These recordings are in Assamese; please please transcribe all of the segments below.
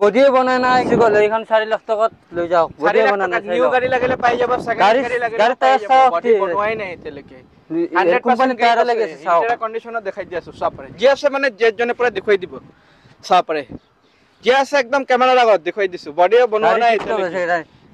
বডিয়ে বনাই নাই কি গলে এইখন 4 লাখ টাকাত লৈ যাও বডিয়ে বনাই নাই নিউ গাড়ি লাগিলে পাই যাব সেকেন্ড গাড়ি লাগিলে পাই যাব বডি বনোৱাই নাই এতিয়ালৈকে 100% টায়াৰ লাগি আছে চাও এটা কন্ডিশনত দেখাই দি আছো সব পাৰে যি আছে মানে যে জনে পুৰা দেখাই দিব সব পাৰে যি আছে একদম ক্যামেৰাৰ আগত দেখাই দিছো বডিও বনোৱা নাই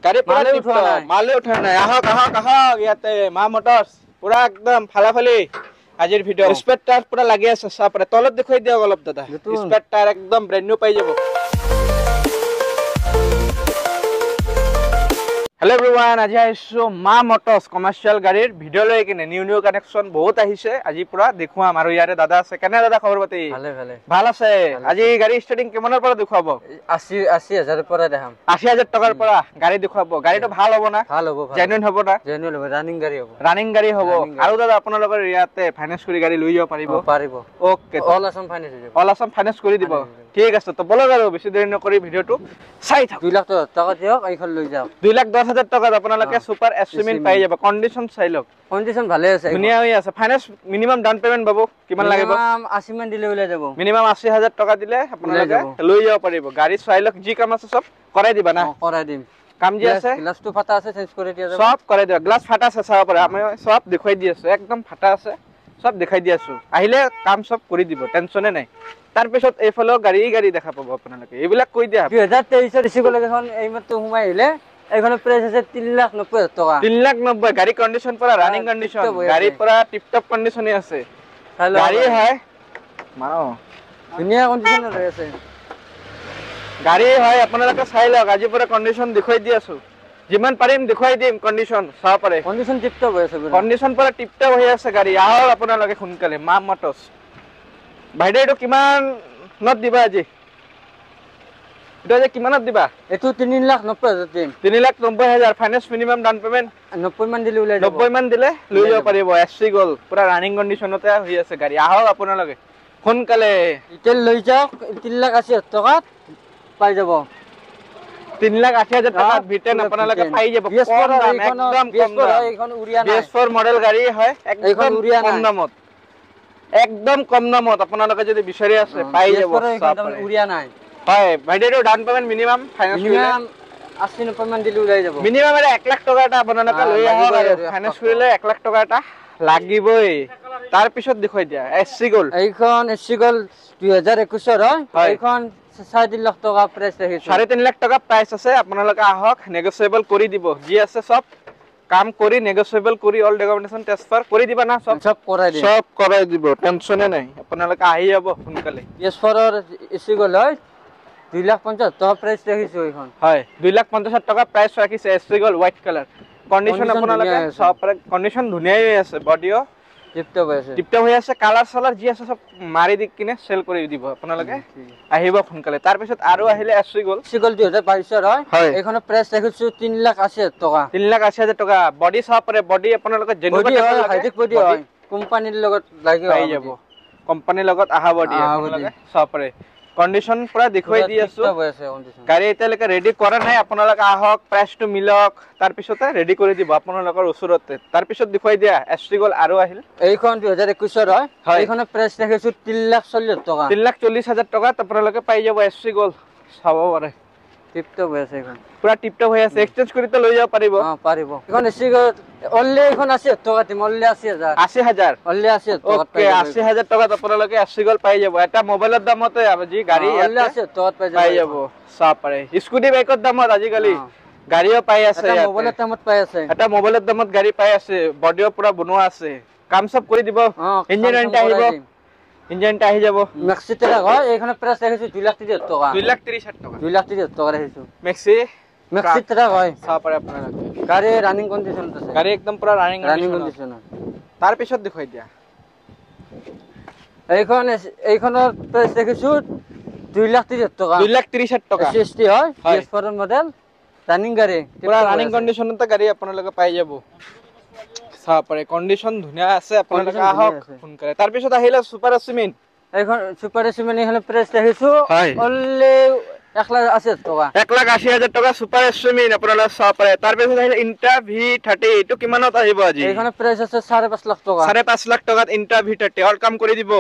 গাড়ি পুৰা মালে উঠা নাই আহক আহক আহক ইয়াতে মা মোটৰছ পুৰা একদম ফালাফালি আজিৰ ভিডিও স্পেট টায়াৰ পুৰা লাগি আছে সব পাৰে তলত দেখাই দিয়ক অলপ দাদা স্পেট টায়াৰ একদম ব্ৰ্যান্ড নিউ পাই যাব Hello everyone, আজি আইছো মা মোটৰছ কমাৰ্শিয়াল গাড়ীৰ ভিডিও লৈ কিনে নিউ কানেকশন বহুত আহিছে আজি পুৰা দেখুৱাম আৰু ইয়াৰে দাদা আছে কেনে দাদা খবৰ পাতি ভালে ভালে ভাল আছে আজি গাড়ী স্টাৰ্টিং কিমানৰ পৰা দেখুৱাব 80000 ৰ পৰা দেখাম 80000 টকাৰ পৰা গাড়ী দেখুৱাব গাড়ীটো ভাল হ'ব না ভাল হ'ব জেনুইন হ'ব না জেনুইন হ'ব ৰানিং গাড়ী হ'ব আৰু দাদা আপোনালোকৰ ইয়াতে ফাইনান্স কৰি গাড়ী লৈ যাব পাৰিব ওকে অল আসাম ফাইনান্স কৰি দিব ঠিক আছে তো বলক আৰু বেছি দেৰি নকৰি ভিডিওটো চাই থাক 2 লাখ টকা দিয়ক এইখন লৈ যাওক 2,10,000 টকাত আপোনালোকে সুপাৰ এছমিন পাই যাব কন্ডিশন চাই লওক কন্ডিশন ভালে আছে ধুনীয়া হৈ আছে ফাইনান্স মিনিমাম ডাউন পেমেন্ট বাবু কিমান লাগিব মিনিমাম 80 মান দিলে ওলাই যাব মিনিমাম 80000 টকা দিলে আপোনালোকে লৈ যাব পাৰিব গাড়ী চাই লওক যি কাম আছে সব কৰাই দিবা না কৰাই দিম কাম যি আছে গ্লাসটো ফাটা আছে চেঞ্জ কৰি দিয়া যাব সব কৰাই দিবা গ্লাস ফাটা আছে চাব পাৰে আমি সব দেখাই দি আছো একদম ফাটা আছে সব দেখাই দি আছো আহিলে কাম সব কৰি দিব টেনশনে নাই তাৰ পিছত এইফালে গাড়ী দেখা পাব আপোনালোকে এইবিলাক কৈ দিয়া 2023 ৰ ৰিসিভ লগেখন এইমাত্ৰ হুমাই আহিলে এইখনৰ প্রাইস আছে 3,90,000 টাকা 3,90,000 গাড়ী কন্ডিশন পুরা রানিং কন্ডিশন গাড়ী পুরা টিপ টপ কন্ডিশনে আছে গাড়ী হয় মাও ধুনীয়া কন্ডিশন আছে গাড়ী হয় আপোনালোকে চাই লওক আজি পুরা কন্ডিশন দেখাই দি আছো যিমান পাৰিম দেখাই দিম কন্ডিশন চাও পাৰে কন্ডিশন টিপ টপ হৈ আছে কন্ডিশন পুৰা টিপ টপ হৈ আছে গাড়ী আহক আপোনালোকে সোনকালে মা মোটৰছ বাইদেউ কিমান নট দিবা আজি এটা যে কিমানত দিবা এটো 3,90,000 দিম 3,90,000 ফাইনান্স মিনিমাম ডাউন পেমেন্ট 90 মান দিলে ওলাই যাব 90 মান দিলে লৈ যাব পাৰিব এসসি গল পুরা রানিং কন্ডিশনতে হৈ আছে গাড়ী আহক আপোনালোকে সোনকালে ইটেল লৈ যাওক 3,80,000 টকাত পাই যাব 3,80,000 টকাত ভিটেন আপোনালোকে পাই যাব একদম কম দাম এইখন উৰিয়া নাই BS4 মডেল গাড়ী হয় একদম উৰিয়া নাই কম দামত একদম কম দামত আপোনালোকে যদি বিচাৰি আছে পাই যাব উৰিয়া নাই হয় বাইদেউ down payment minimum finance minimum 80-90 মান দিলে ওলাই যাব মিনিমাম 1 লাখ টকা এটা আপোনালোকে লৈ আহক আৰু ফাইনান্স কৰিলে 1 লাখ টকা এটা লাগিবই তাৰ পিছত দেখুৱাই দিয়া এসসি গল এইখন এসসি গল 2021 হয় এইখন 3.5 লাখ টকা প্রাইস ৰাখিছো 3.5 লাখ টকা প্ৰাইস আছে আপোনালোকে আহক নেগোশিয়েবল কৰি দিব যি আছে সব কাম কৰি নেগোশিয়েবল কৰি অল ডকুমেন্টেশন ট্ৰান্সফাৰ কৰি দিবা না সব কৰাই দিব টেনশনে নাই আপোনালোকে আহি যাব সোনকালে PS4 ৰ এসি গল হয় 2,50,000 টকা প্ৰাইস ৰাখিছো এইখন হয় 2,50,000 টকা প্ৰাইস ৰাখিছে এসি গল হোয়াইট কালার কন্ডিশন আপোনালোকে সব কন্ডিশন ধুনীয়াই আছে বডিও টিপটপ হৈ আছে কালার সালার যি আছে সব মাৰি দি কিনে সেল কৰি দিব আপোনালোকে আহিব সোনকালে তাৰ পিছত আৰু আহিলে এসি গল 2022 হয় এইখনৰ প্ৰাইস ৰাখিছো 3,80,000 টকা 3,80,000 টকা বডি সব পাৰে বডি আপোনালোকে জেনুইন হাইটেক বডি হয় কোম্পানীৰ লগত লাগি পাই যাব কোম্পানীৰ লগত আহা বডি আপোনালোকে সব পাৰে কন্ডিশন পুৰা দেখাই দি আছো গাড়ী এতিয়ালৈকে ৰেডি কৰা নাই আপোনালোকে আহক প্ৰাইসটো মিলক তাৰ পিছতে ৰেডি কৰি দিব আপোনালোকৰ ওচৰতে তাৰ পিছত দেখাই দিয়া এসটি গল আৰু আহিল এইখন 2021 হয় এইখনৰ প্ৰাইস ৰাখিছো 3,40,000 টকা 3,40,000 টকা আপোনালোকে পাই যাব এসটি গল চাব পাৰে টিপটপ হৈ আছে এখন পুৰা টিপটপ হৈ আছে এক্সচেঞ্জ কৰি তো লৈ যাব পাৰিব পাৰিব এখন এসি গল অনলি এখন 80,000 টকা দিম অনলি 80,000 অনলি 80,000 টকা পাই যাব 80,000 টকা আপোনালোকে এসি গল পাই যাব এটা মোবাইলৰ দামতে আজি গাড়ী অনলি 80,000 টকা পাই যাব চাব পাৰে স্কুটি বাইকৰ দামত আজি কালি গাড়ীও পাই আছে এটা মোবাইলৰ দামত পাই আছে এটা মোবাইলৰ দামত গাড়ী পাই আছে বডিও পুৰা বনোৱা আছে কাম সব কৰি দিব ইঞ্জিন এন্ট আহিব ইঞ্জিনটা আহি যাব মেক্সি টাকা হয় এইখানে প্রাইস রাখিছো 2,30,000 টাকা 2,30,000 টাকা 2,30,000 টাকা রাখিছো মেক্সি টাকা হয় চাব পাৰে আপোনালোকে গাড়ী ৰানিং কন্ডিশন আছে গাড়ী একদম পুৰা ৰানিং কন্ডিশন তাৰ পিছত দেখাই দিয়া এইখনৰ প্ৰাইস ৰাখিছো 2,30,000 টাকা 2,30,000 টাকা এসটি হয় PS4 মডেল রানিং গাড়ী পুরা রানিং কন্ডিশনতে গাড়ী আপোনালোকে পাই যাব চাব পাৰে কন্ডিশন ধুনীয়া আছে আপোনালোকে আহক সোনকালে তাৰ পিছত আহিলে সুপাৰ এছমিন এইখন সুপাৰ এছমিন এখানে প্ৰাইস ৰাখিছো অনলি 1,80,000 টাকা 1,80,000 টাকা সুপাৰ এসমিন আপনাৰা চাব পাৰে তাৰ পিছত আহিলে ইন্টা V30 এটো কিমানত আহিব আজি এইখানে প্রাইস আছে 5.5 লাখ টাকা 5.5 লাখ টাকাত ইন্টা V30 অল কাম কৰি দিব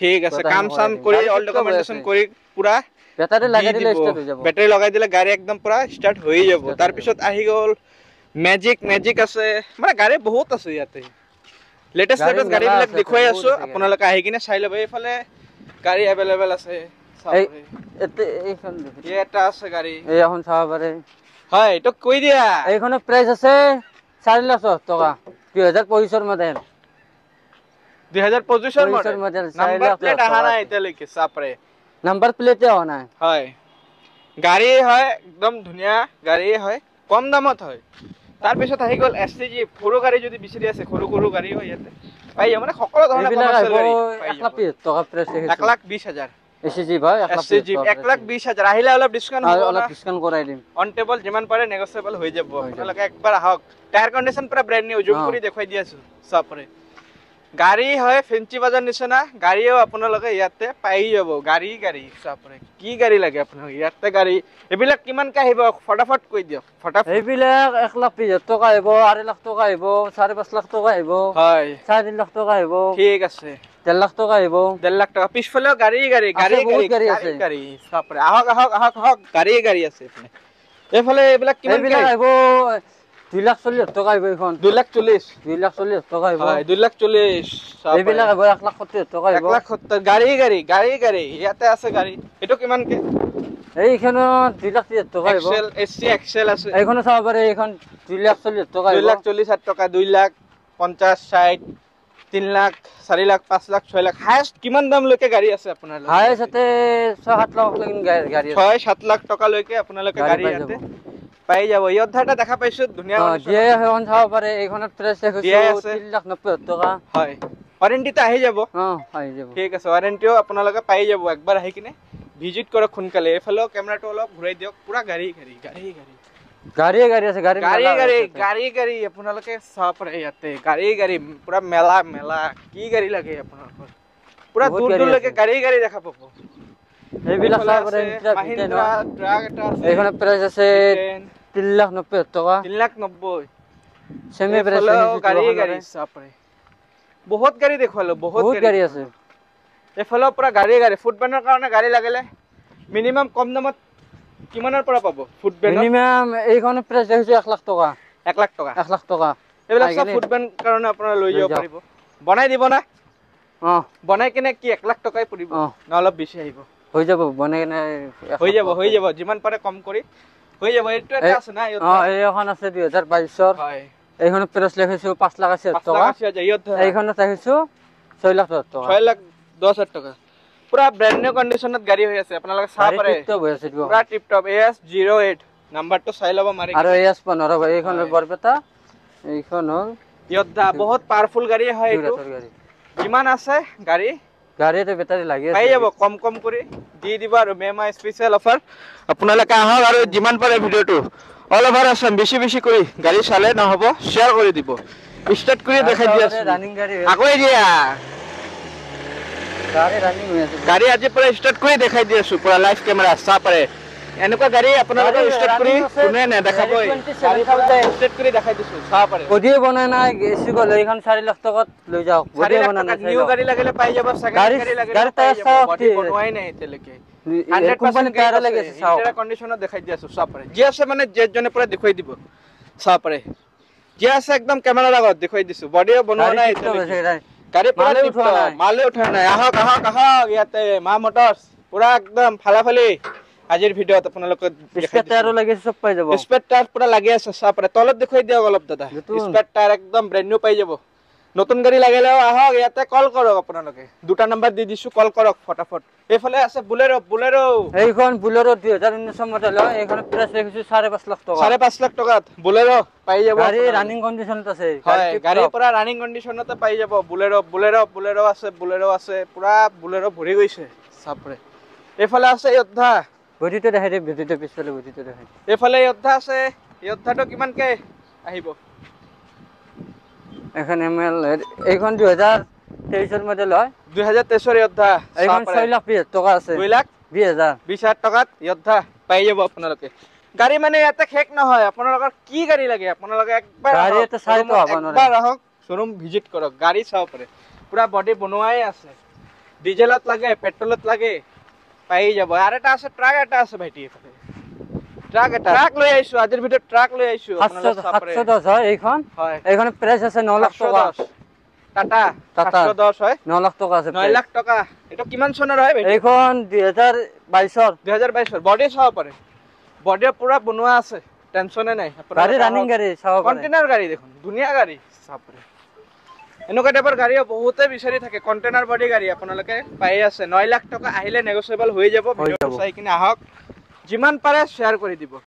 ঠিক আছে কাম সাম কৰি অল ডকুমেন্টেশন কৰি পুৰা বেটাৰী লগাই দিলে ষ্টাৰ্ট হৈ যাব বেটাৰী লগাই দিলে গাড়ী একদম পুৰা ষ্টাৰ্ট হৈ যাব তাৰ পিছত আহি গ'ল মেজিক আছে মানে গাড়ী বহুত আছে ইয়াতে লেটেষ্ট গাড়ীবিলাক দেখুৱাই আছো আপোনালোকে আহি কিনে চাই ল'ব এইফালে গাড়ী এভেইলেবল আছে এটা আছে গাড়ী এই এখন চাব পাৰে হয় এইটো কৈ দিয়া এইখনৰ প্ৰাইচ আছে 4 লাখ টকা 2025 মডেল 2025 মডেল নাম্বাৰ প্লেট আহা নাই এতিয়ালৈকে চাপৰে নাম্বাৰ প্লেটে হোৱা নাই হয় গাড়ী হয় একদম ধুনীয়া গাড়ী হয় কম দামত হয় তাৰ পিছত আহি গ'ল এসটিজি সৰু গাড়ী যদি বিচাৰি আছে সৰু গাড়ী হয় ইয়াতে পাই যাব মানে সকলো ধৰণৰ কমাৰ্চিয়েল গাড়ী 1 লাখ টকা প্ৰাইচ 1,20,000 এসটিজি ভাই 1,20,000 আহিলে অলপ ডিসকাউন্ট হ'ব অলপ ডিসকাউন্ট কৰাই দিম অন টেবল যিমান পাৰে নেগোচিয়েবল হৈ যাব আপোনালোকে একবাৰ আহক টায়াৰ কন্ডিশন পুৰা ব্ৰ্যান্ড নিউ জুম কৰি দেখাই দি আছো সবৰে গাড়ী হয় ফেঞ্চি বাজাৰ নিচিনা গাড়ীও আপোনালোকে ইয়াতে পাই যাব গাড়ী সবৰে কি গাড়ী লাগে আপোনাক ইয়াতে গাড়ী এবিলাক কিমান কা আহিব ফটাফট কৈ দিয়ক ফটাফট এইবিলাক 1,20,000 টকা আহিব 2 লাখ টকা আহিব 5.5 লাখ টকা আহিব হয় 4 লাখ টকা আহিব ঠিক আছে 1.5 লাখ টকা আহিব 1.5 লাখ টকা পিছফালে গাড়ী আছে সবৰে আহক গাড়ী আছে এইফালে এইবিলাক কিমান আহিব 2,40,000 টকা আহিব এখন 2,40,000 টকা আহিব 2,40,000 এইবিলাক আহিব 1,70,000 টকা আহিব 1,70,000 গাড়ী ইয়াতে আছে গাড়ী এটো কিমান কে এইখন 2,30,000 টকা আহিব এক্সেল আছে এইখন চাব পাৰে এইখন 2,40,000 টকা আহিব 2,40,000 টকা 2,50,000 60 3 লাখ 4 লাখ 5 লাখ 6 লাখ হাইয়েস্ট কিমান দাম লৈকে গাড়ী আছে আপোনাৰ লগত হাইয়েস্ট 6-7 লাখ লৈকে গাড়ী আছে 6-7 লাখ টকা লৈকে আপোনালোকে গাড়ী আছে পাই যাব ইয়ধাটা দেখা পাইছো ধুনিয়া যে এখন চাব পাৰে এইখনত প্রাইস দেখিছো 3,90,000 টকা হয় ওয়ারেন্টিতে আহি যাব আহি যাব ঠিক আছে ওয়ারেন্টিও আপোনালোকে পাই যাব একবাৰ আহি কিনে ভিজিট কৰক খুনকালে এফালে ক্যামেৰাটো অলপ ঘুৰাই দিয়ক পুৰা গাড়ী আছে গাড়ী আপোনালোকে চাব পাৰে ইয়াতে গাড়ী পুৰা মেলা কি গাড়ী লাগে আপোনালোকৰ পুৰা দূৰ লৈকে গাড়ী দেখা পাব এইবিলাক চাব পাৰে মহিন্দ্ৰা ট্ৰাক এটা আছে এইখন প্রাইস আছে 3,90,000 টকা 3,90,000 সেমি প্রাইস গাড়ী চাব পাৰে বহুত গাড়ী দেখুৱালো বহুত গাড়ী আছে এফালে পুৰা গাড়ী ফুটবেনৰ কাৰণে গাড়ী লাগিলে মিনিমাম কম দামত কিমানৰ পৰা পাব ফুটবেন মিনিমাম এইখন প্রাইস দেখিছো 1 লাখ টকা 1 লাখ টকা 1 লাখ টকা এইবিলাক সব ফুটবেন কাৰণে আপোনাৰ লৈ যাব পাৰিব বনাই দিব না বনাই কিনে কি 1 লাখ টকাই পৰিব না অলপ বেছি আহিব হৈ যাব বনাই কিনে হৈ যাব যিমান পাৰে কম কৰি হৈ যাব এইটো এটা আছে না এইখন আছে 2022 হয় এইখন প্রাইস লিখিছো 5,80,000 টকা এইখন দেখিছো 6 লাখ টকা 6,10,000 টকা পুরা ব্র্যান্ড নিউ কন্ডিশনত গাড়ী হৈ আছে আপোনালোকে চাব পাৰে পুৰা টিপ টপ AS08 নাম্বাৰটো চাই লব মাৰি আৰু AS15 ভাই এইখন বৰপেটা এইখন ইয়দ্ধা বহুত পাওয়াৰফুল গাড়ী হয় এইটো কিমান আছে গাড়ীতে বেটাৰী লাগি আছে পাই যাব কম কৰি দি দিব আৰু মেমা স্পেশাল অফাৰ আপোনালোকে আহক আৰু যিমান পাৰে ভিডিওটো অল ওভাৰ আছাম বেছি কৰি গাড়ী চালে নহব শেয়াৰ কৰি দিব স্টাৰ্ট কৰি দেখাই দি আছে ৰানিং গাড়ী আগৈ দিয়া গাড়ী ৰানিং হৈ আছে গাড়ী আজি পৰা স্টাৰ্ট কৰি দেখাই দি আছো পুৰা লাইভ ক্যামেৰা চাহ পাৰে এনেকুৱা গাড়ী আপোনালোকে স্টাৰ্ট কৰি কোনে না দেখাবই গাড়ী স্টাৰ্ট কৰি দেখাই দিছো চাহ পাৰে বডিও বনাই নাই এসি গল এইখন 4 লাখ টকাত লৈ যাও বডিও বনাই নাই নিউ গাড়ী লাগিলে পাই যাব সেকেন্ড গাড়ী লাগিলে পাই যাব বডি বনোৱাই নাই এতিয়ালৈকে 100% টায়াৰ লাগি আছে চাও এটা কন্ডিশনত দেখাই দি আছো চাহ পাৰে যি আছে মানে জেজনে পুৰা দেখাই দিব চাহ পাৰে যি আছে একদম ক্যামেৰাৰ আগত দেখাই দিছো বডিও বনোৱা নাই এতিয়ালৈকে গাড়ী পুৰা মালে উঠা নাই আহক ইয়াতে মা মোটৰছ পুৰা একদম ফালাফালি আজিৰ ভিডিওত আপোনালোকে স্পেট টায়াৰ লাগি সব পাই যাব স্পেট টায়াৰ পুৰা লাগি আছে চাপৰে তলত দেখাই দিয়ক অলপ দাদা স্পেট টায়াৰ একদম ব্ৰ্যান্ড নিউ পাই যাব নতুন গাড়ী লাগিলেও আহক ইয়াতে কল কৰক আপোনালোকে দুটা নাম্বাৰ দি দিছো কল কৰক ফটাফট এফালে আছে বুলেৰো এইখন বুলেৰো 2019 মডেল হয় এইখন প্ৰাইস দেখিছো 5.5 লাখ টকা 5.5 লাখ টকাত বুলেৰো পাই যাব গাড়ী ৰানিং কন্ডিশনত আছে গাড়ী পুৰা ৰানিং কন্ডিশনতে পাই যাব বুলেৰো আছে পুৰা বুলেৰো ভৰি গৈছে চাপৰে এফালে আছে ইয়দ্ধা বডিটো দেখাই দে বডিটো পিছফালে বডিটো দেখাই এফালে ইয়দ্ধা আছে ইয়দ্ধাটো কিমান কে আহিব এখন এমএল এইখন 2023 মডেল হয় 2023 ইয়দ্ধা এইখন 6 লাখ 20 টকা আছে 2,20,000 টকাত ইয়দ্ধা পাই যাব আপোনালোকে গাড়ী মানে ইয়াতে শেষ নহয় আপোনালোকৰ কি গাড়ী লাগে আপোনালোকে একবাৰ গাড়ী এটা চাই তো হ'ব নৰে একবাৰ আহক শোৰুম ভিজিট কৰক গাড়ী চাব পাৰে পুৰা বডি বনোৱাই আছে ডিজেলত লাগে পেট্ৰলত লাগে পাই যাব। আৰু এটা আছে ট্ৰাক এটা আছে ভাইটি এফালে ট্ৰাক লৈ আহিছো আজিৰ ভিতৰত ট্ৰাক লৈ আহিছো 710 হয় এইখন হয় এইখন প্রাইস আছে 9 লাখ টাকা টাটা 710 হয় 9 লাখ টাকা আছে 9 লাখ টাকা এটা কিমান চনৰ হয় ভাইটি এইখন 2022 বডি চাব পাৰে বডি পুৰা বনোৱা আছে টেনচনে নাই গাড়ি ৰানিং গাড়ি চাব পাৰে কন্টেইনাৰ গাড়ি দেখোন ধুনীয়া গাড়ি চাব পাৰে এনেকুৱা টাইপৰ গাড়ী বহুতে বিচাৰি থাকে কন্টেইনাৰ বডি গাড়ী আপোনালোকে পাই আছে 9 লাখ টাকা আহিলে নেগোচিয়েবল হৈ যাব ভিডিঅ চাই কিনে আহক যিমান পাৰে শেয়াৰ কৰি দিব